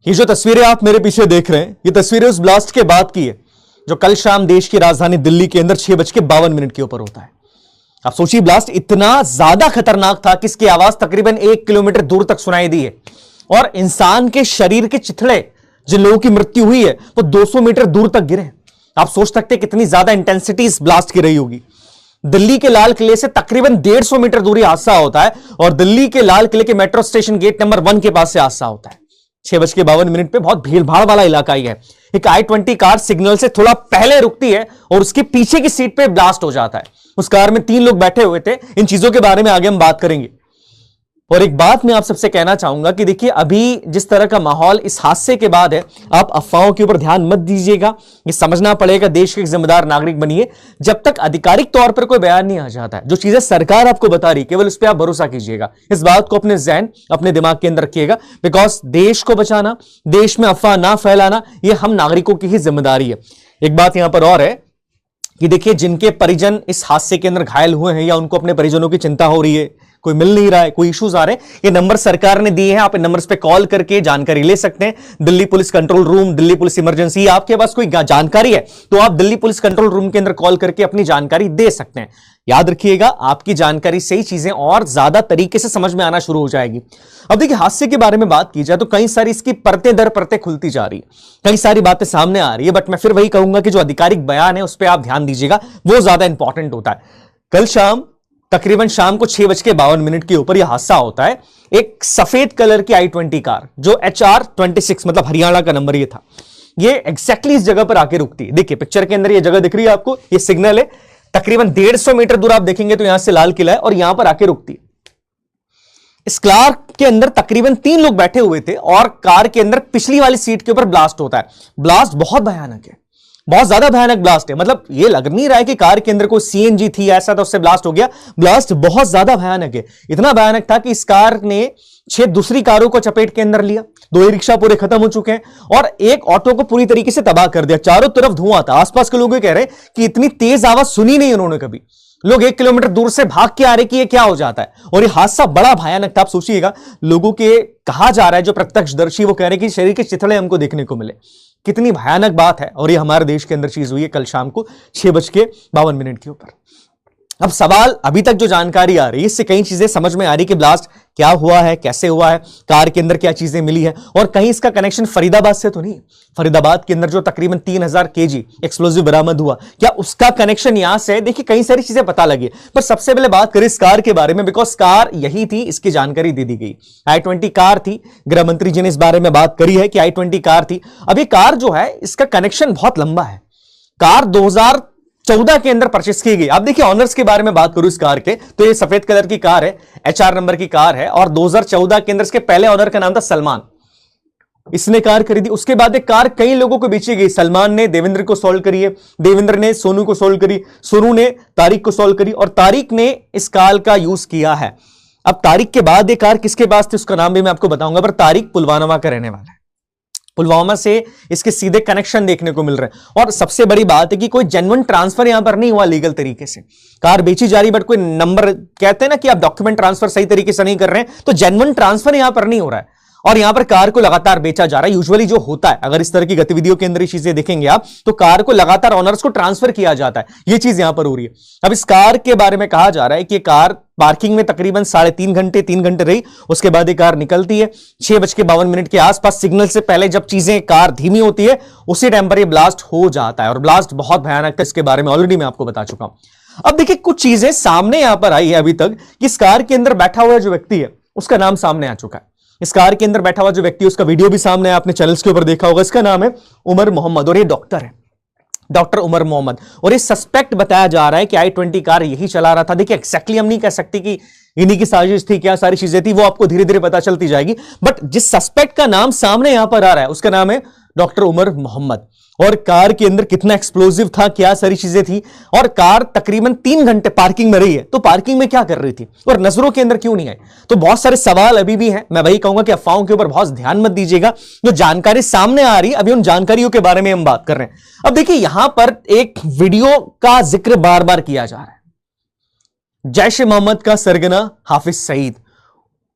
ये जो तस्वीरें आप मेरे पीछे देख रहे हैं, ये तस्वीरें उस ब्लास्ट के बाद की है जो कल शाम देश की राजधानी दिल्ली के अंदर 6:52 के ऊपर होता है। आप सोचिए, ब्लास्ट इतना ज्यादा खतरनाक था कि इसकी आवाज तकरीबन 1 किलोमीटर दूर तक सुनाई दी है और इंसान के शरीर के चिथड़े, जिन लोगों की मृत्यु हुई है, वो 200 मीटर दूर तक गिरे। आप सोच सकते हैं कितनी ज्यादा इंटेंसिटी इस ब्लास्ट की रही होगी। दिल्ली के लाल किले से तकरीबन 150 मीटर दूरी हादसा होता है और दिल्ली के लाल किले के मेट्रो स्टेशन गेट नंबर 1 के पास से हादसा होता है। 6:52 पे बहुत भीड़ भाड़ वाला इलाका ही है। एक I-20 कार सिग्नल से थोड़ा पहले रुकती है और उसके पीछे की सीट पे ब्लास्ट हो जाता है। उस कार में 3 लोग बैठे हुए थे। इन चीजों के बारे में आगे हम बात करेंगे। और एक बात मैं आप सबसे कहना चाहूंगा कि देखिए, अभी जिस तरह का माहौल इस हादसे के बाद है, आप अफवाहों के ऊपर ध्यान मत दीजिएगा। ये समझना पड़ेगा, देश के एक जिम्मेदार नागरिक बनिए। जब तक आधिकारिक तौर पर कोई बयान नहीं आ जाता है, जो चीजें सरकार आपको बता रही, केवल उस पर आप भरोसा कीजिएगा। इस बात को अपने ज़हन, अपने दिमाग के अंदर रखिएगा, बिकॉज देश को बचाना, देश में अफवाह ना फैलाना, यह हम नागरिकों की ही जिम्मेदारी है। एक बात यहां पर और है कि देखिए, जिनके परिजन इस हादसे के अंदर घायल हुए हैं या उनको अपने परिजनों की चिंता हो रही है, कोई मिल नहीं रहा है, कोई इश्यूज आ रहे हैं, ये नंबर सरकार ने दिए हैं। आप इन नंबर्स पे कॉल करके जानकारी ले सकते हैं। Delhi police control room, Delhi police emergency, आपके पास कोई जानकारी है तो आप दिल्ली पुलिस कंट्रोल रूम के अंदर कॉल करके अपनी जानकारी दे सकते हैं। याद रखिएगा, आपकी जानकारी से ही चीजें और ज्यादा तरीके से समझ में आना शुरू हो जाएगी। अब देखिए, हादसे के बारे में बात की जाए तो कई सारी इसकी परतें दर परतें खुलती जा रही है, कई सारी बातें सामने आ रही है। बट मैं फिर वही कहूंगा कि जो आधिकारिक बयान है उस पर आप ध्यान दीजिएगा, वो ज्यादा इंपॉर्टेंट होता है। कल शाम तकरीबन शाम को 6:52 के ऊपर यह हादसा होता है। एक सफेद कलर की I-20 कार जो HR-26 मतलब हरियाणा का नंबर ये था, ये एग्जैक्टली इस जगह पर आके रुकती है। देखिए पिक्चर के अंदर ये जगह दिख रही है आपको, ये सिग्नल है। तकरीबन 150 मीटर दूर आप देखेंगे तो यहां से लाल किला है और यहां पर आके रुकती है। इस कार के अंदर तकरीबन 3 लोग बैठे हुए थे और कार के अंदर पिछली वाली सीट के ऊपर ब्लास्ट होता है। ब्लास्ट बहुत भयानक है, बहुत ज्यादा भयानक ब्लास्ट है। मतलब ये लग नहीं रहा है कि कार के अंदर कोई CNG थी ऐसा तो उससे ब्लास्ट हो गया। ब्लास्ट बहुत ज्यादा भयानक है। इतना भयानक था कि इस कार ने 6 दूसरी कारों को चपेट के अंदर लिया। 2 रिक्शा पूरे खत्म हो चुके हैं और एक ऑटो को पूरी तरीके से तबाह कर दिया। चारों तरफ धुआं था। आसपास के लोग ये कह रहे हैं कि इतनी तेज आवाज सुनी नहीं उन्होंने कभी। लोग 1 किलोमीटर दूर से भाग के आ रहे कि ये क्या हो जाता है। और ये हादसा बड़ा भयानक था। आप सोचिएगा, लोगों के कहा जा रहा है, जो प्रत्यक्षदर्शी वो कह रहे हैं कि शरीर के चिथड़े हमको देखने को मिले। कितनी भयानक बात है। और ये हमारे देश के अंदर चीज हुई है कल शाम को 6:52 के ऊपर। अब सवाल, अभी तक जो जानकारी आ रही है इससे कई चीजें समझ में आ रही कि ब्लास्ट क्या हुआ है, कैसे हुआ है, कार के अंदर क्या चीजें मिली है और कहीं इसका कनेक्शन फरीदाबाद से तो नहीं। फरीदाबाद के अंदर जो तकरीबन 3000 kg एक्सप्लोजिव बरामद हुआ, क्या उसका कनेक्शन यहां से है? देखिए, कई सारी चीजें पता लगी। पर सबसे पहले बात करें इस कार के बारे में, बिकॉज कार यही थी, इसकी जानकारी दे दी गई। I-20 कार थी। गृह मंत्री जी ने इस बारे में बात करी है कि I-20 कार थी। अब ये कार जो है, इसका कनेक्शन बहुत लंबा है। कार 2014 के अंदर परचेस की गई। आप देखिए, ऑनर्स के बारे में बात करूं इस कार के, तो ये सफेद कलर की कार है, HR नंबर की कार है और 2014 के अंदर इसके पहले ऑनर का नाम था सलमान। इसने कार खरीदी। उसके बाद एक कार कई लोगों को बेची गई। सलमान ने देवेंद्र को सॉल्व करी है, देवेंद्र ने सोनू को सॉल्व करी, सोनू ने तारिक को सॉल्व करी और तारिक ने इस कार का यूज किया है। अब तारिक के बाद एक कार किसके पास थी उसका नाम भी मैं आपको बताऊंगा, पर तारिक पुलवामा का रहने वाला है। पुलवामा से इसके सीधे कनेक्शन देखने को मिल रहे हैं। और सबसे बड़ी बात है कि कोई जेन्युइन ट्रांसफर यहां पर नहीं हुआ लीगल तरीके से। कार बेची जा रही, बट कोई नंबर, कहते हैं ना कि आप डॉक्यूमेंट ट्रांसफर सही तरीके से नहीं कर रहे हैं, तो जेन्युइन ट्रांसफर यहां पर नहीं हो रहा है और यहां पर कार को लगातार बेचा जा रहा है। यूजुअली जो होता है, अगर इस तरह की गतिविधियों के अंदर ये चीजें देखेंगे आप, तो कार को लगातार ऑनर्स को ट्रांसफर किया जाता है। ये चीज यहां पर हो रही है। अब इस कार के बारे में कहा जा रहा है कि कार पार्किंग में तकरीबन 3.5 घंटे रही। उसके बाद ये कार निकलती है 6:52 के आसपास। सिग्नल से पहले जब चीजें कार धीमी होती है, उसी टाइम पर ये ब्लास्ट हो जाता है और ब्लास्ट बहुत भयानक था। इसके बारे में ऑलरेडी मैं आपको बता चुका हूं। अब देखिए, कुछ चीजें सामने यहां पर आई है अभी तक कि इस कार के अंदर बैठा हुआ जो व्यक्ति है उसका नाम सामने आ चुका है। इस कार के अंदर बैठा हुआ जो व्यक्ति है उसका वीडियो भी सामने है, आपने चैनल्स के ऊपर देखा होगा। इसका नाम है उमर मोहम्मद और ये डॉक्टर है, डॉक्टर उमर मोहम्मद। और ये सस्पेक्ट बताया जा रहा है कि I-20 कार यही चला रहा था। देखिए, एक्जैक्टली हम नहीं कह सकते कि इन्हीं की साजिश थी, क्या सारी चीजें थी, वो आपको धीरे धीरे पता चलती जाएगी। बट जिस सस्पेक्ट का नाम सामने यहां पर आ रहा है उसका नाम है डॉक्टर उमर मोहम्मद। और कार के अंदर कितना एक्सप्लोजिव था, क्या सारी चीजें थी, और कार तकरीबन 3 घंटे पार्किंग में रही है, तो पार्किंग में क्या कर रही थी और नजरों के अंदर क्यों नहीं आई? तो बहुत सारे सवाल अभी भी हैं। मैं वही कहूंगा कि अफवाहों के ऊपर बहुत ध्यान मत दीजिएगा। जो जानकारी सामने आ रही है, अभी उन जानकारियों के बारे में हम बात कर रहे हैं। अब देखिए, यहां पर एक वीडियो का जिक्र बार बार किया जा रहा है। जैश ए मोहम्मद का सरगना हाफिज सईद,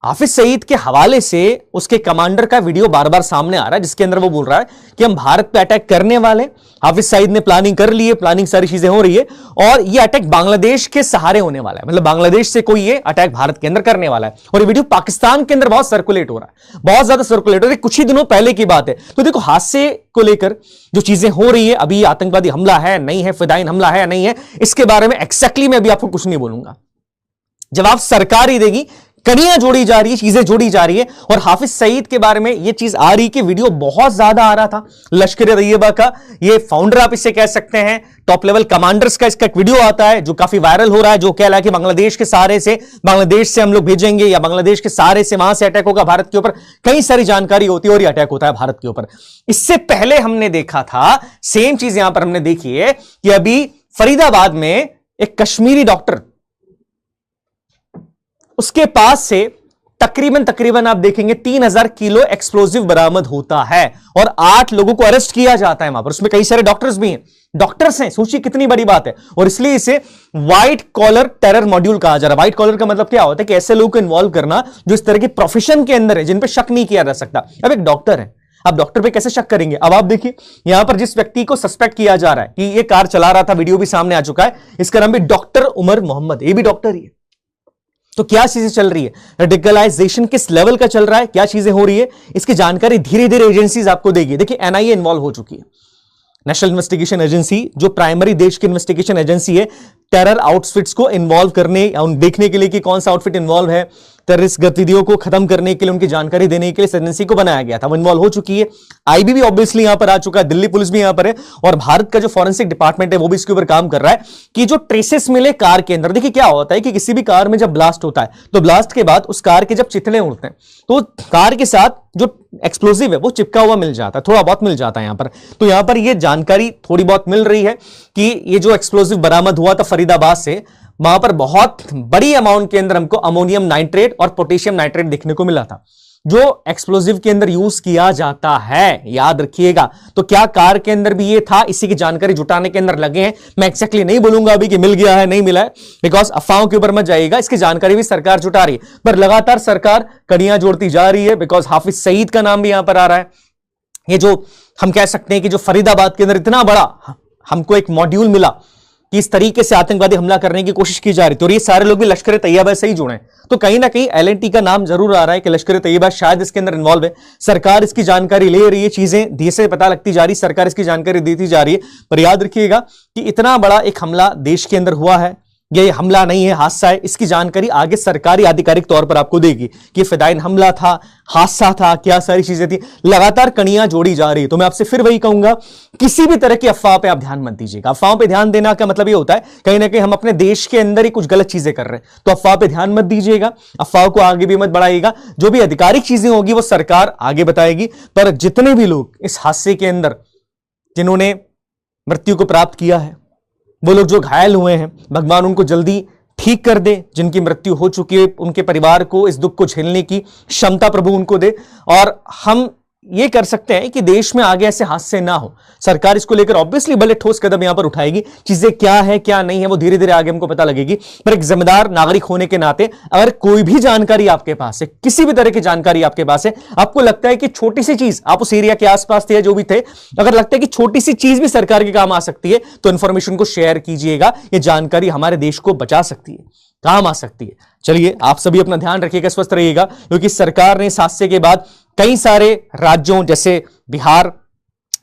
हाफिज सईद के हवाले से उसके कमांडर का वीडियो बार बार सामने आ रहा है, जिसके अंदर वो बोल रहा है कि हम भारत पे अटैक करने वाले। हाफिज सईद ने प्लानिंग कर ली है, प्लानिंग सारी चीजें हो रही है और ये अटैक बांग्लादेश के सहारे होने वाला है, मतलब बांग्लादेश से कोई ये अटैक भारत के अंदर करने वाला है। और ये वीडियो पाकिस्तान के अंदर बहुत सर्कुलेट हो रहा है, बहुत ज्यादा सर्कुलेट हो रहा है, कुछ ही दिनों पहले की बात है। तो देखो, हादसे को लेकर जो चीजें हो रही है, अभी आतंकवादी हमला है नहीं है, फिदायीन हमला है नहीं है, इसके बारे में एक्जैक्टली मैं अभी आपको कुछ नहीं बोलूंगा। जवाब सरकार ही देगी। कड़ियां जोड़ी जा रही है, चीजें जोड़ी जा रही है। और हाफिज सईद के बारे में यह चीज आ रही कि वीडियो बहुत ज्यादा आ रहा था लश्कर तैयबा का, ये फाउंडर आप इसे कह सकते हैं, टॉप लेवल कमांडर्स का इसका एक वीडियो आता है जो काफी वायरल हो रहा है, जो कह रहा है कि बांग्लादेश के सहारे से, बांग्लादेश से हम लोग भेजेंगे या बांग्लादेश के सहारे से वहां से अटैक होगा भारत के ऊपर। कई सारी जानकारी होती है और ये अटैक होता है भारत के ऊपर। इससे पहले हमने देखा था, सेम चीज यहां पर हमने देखी है कि अभी फरीदाबाद में एक कश्मीरी डॉक्टर, उसके पास से तकरीबन आप देखेंगे 3000 किलो एक्सप्लोजिव बरामद होता है और 8 लोगों को अरेस्ट किया जाता है वहां पर। उसमें कई सारे डॉक्टर्स भी हैं, डॉक्टर्स हैं, सोचिए कितनी बड़ी बात है। और इसलिए इसे व्हाइट कॉलर टेरर मॉड्यूल कहा जा रहा है। व्हाइट कॉलर का मतलब क्या होता है कि ऐसे लोगों को इन्वॉल्व करना जो इस तरह के प्रोफेशन के अंदर है, जिन पर शक नहीं किया जा सकता। अब एक डॉक्टर है, आप डॉक्टर पे कैसे शक करेंगे? अब आप देखिए, यहां पर जिस व्यक्ति को सस्पेक्ट किया जा रहा है कि ये कार चला रहा था, वीडियो भी सामने आ चुका है, इसका नाम भी डॉक्टर उमर मोहम्मद, ये भी डॉक्टर ही है। तो क्या चीजें चल रही है, रेडिकलाइजेशन किस लेवल का चल रहा है, क्या चीजें हो रही है, इसकी जानकारी धीरे धीरे एजेंसीज आपको देगी। देखिए, एनआईए इन्वॉल्व हो चुकी है, नेशनल इन्वेस्टिगेशन एजेंसी, जो प्राइमरी देश की इन्वेस्टिगेशन एजेंसी है, टेरर आउटफिट्स को इन्वॉल्व करने या देखने के लिए कि कौन सा आउटफिट इन्वॉल्व है, टेररिस्ट गतिविधियों को खत्म करने के लिए, उनकी जानकारी देने के लिए एजेंसी को बनाया गया था, वो इन्वॉल्व हो चुकी है। आईबी भी ऑब्वियसली यहां पर आ चुका है, दिल्ली पुलिस भी यहां पर है और भारत का जो फॉरेंसिक डिपार्टमेंट है वो भी इसके ऊपर काम कर रहा है कि जो ट्रेसेस मिले कार के अंदर। देखिए, क्या होता है कि किसी भी कार में जब ब्लास्ट होता है तो ब्लास्ट के बाद उस कार के जब चिथड़े उड़ते हैं तो कार के साथ जो एक्सप्लोजिव है वो चिपका हुआ मिल जाता है, थोड़ा बहुत मिल जाता है यहां पर। तो यहां पर ये जानकारी थोड़ी बहुत मिल रही है कि ये जो एक्सप्लोजिव बरामद हुआ था फरीदाबाद से, वहां पर बहुत बड़ी अमाउंट के अंदर हमको अमोनियम नाइट्रेट और पोटेशियम नाइट्रेट देखने को मिला था, जो एक्सप्लोजिव के अंदर यूज किया जाता है, याद रखिएगा। तो क्या कार के अंदर भी ये था? इसी की जानकारी जुटाने के अंदर लगे हैं। मैं एक्जैक्टली नहीं बोलूंगा अभी कि मिल गया है नहीं मिला है, बिकॉज अफवाहों के ऊपर मत जाइएगा, इसकी जानकारी भी सरकार जुटा रही है। पर लगातार सरकार कड़ियां जोड़ती जा रही है, बिकॉज हाफिज सईद का नाम भी यहां पर आ रहा है। ये जो हम कह सकते हैं कि जो फरीदाबाद के अंदर इतना बड़ा हमको एक मॉड्यूल मिला कि इस तरीके से आतंकवादी हमला करने की कोशिश की जा रही थी, और ये सारे लोग भी लश्कर तैयबा से ही जुड़े हैं। तो कहीं ना कहीं एलएनटी का नाम जरूर आ रहा है कि लश्कर तैयबा शायद इसके अंदर इन्वॉल्व है। सरकार इसकी जानकारी ले रही है, चीजें धीरे से पता लगती जा रही, सरकार इसकी जानकारी देती जा रही है। पर याद रखिएगा कि इतना बड़ा एक हमला देश के अंदर हुआ है, ये हमला नहीं है, हादसा है, इसकी जानकारी आगे सरकारी आधिकारिक तौर पर आपको देगी कि फिदायीन हमला था, हादसा था, क्या सारी चीजें थी। लगातार कड़ियां जोड़ी जा रही है। तो मैं आपसे फिर वही कहूंगा, किसी भी तरह की अफवाह पे आप ध्यान मत दीजिएगा। अफवाहों पे ध्यान देना का मतलब ये होता है कहीं ना कहीं हम अपने देश के अंदर ही कुछ गलत चीजें कर रहे हैं। तो अफवाह पे ध्यान मत दीजिएगा, अफवाहों को आगे भी मत बढ़ाइएगा। जो भी आधिकारिक चीजें होगी वो सरकार आगे बताएगी। पर जितने भी लोग इस हादसे के अंदर जिन्होंने मृत्यु को प्राप्त किया है, वो लोग जो घायल हुए हैं, भगवान उनको जल्दी ठीक कर दे। जिनकी मृत्यु हो चुकी है, उनके परिवार को इस दुख को झेलने की क्षमता प्रभु उनको दे। और हम ये कर सकते हैं कि देश में आगे ऐसे हादसे ना हो। सरकार इसको लेकर ऑब्वियसली बड़े ठोस कदम यहां पर उठाएगी। चीजें क्या है क्या नहीं है वो धीरे धीरे आगे हमको पता लगेगी। पर एक जिम्मेदार नागरिक होने के नाते अगर कोई भी जानकारी आपके पास है, किसी भी तरह की जानकारी आपके पास है, आपको लगता है कि छोटी सी चीज, आप उस एरिया के आसपास थे या जो भी थे, अगर लगता है कि छोटी सी चीज भी सरकार के काम आ सकती है, तो इंफॉर्मेशन को शेयर कीजिएगा। ये जानकारी हमारे देश को बचा सकती है, काम आ सकती है। चलिए, आप सभी अपना ध्यान रखिएगा, स्वस्थ रहिएगा, क्योंकि सरकार ने इस हादसे के बाद कई सारे राज्यों जैसे बिहार,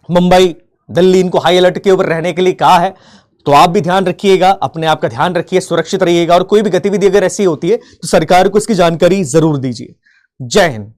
मुंबई, दिल्ली, इनको हाई अलर्ट के ऊपर रहने के लिए कहा है। तो आप भी ध्यान रखिएगा, अपने आप का ध्यान रखिए, सुरक्षित रहिएगा। और कोई भी गतिविधि अगर ऐसी होती है तो सरकार को इसकी जानकारी जरूर दीजिए। जय हिंद।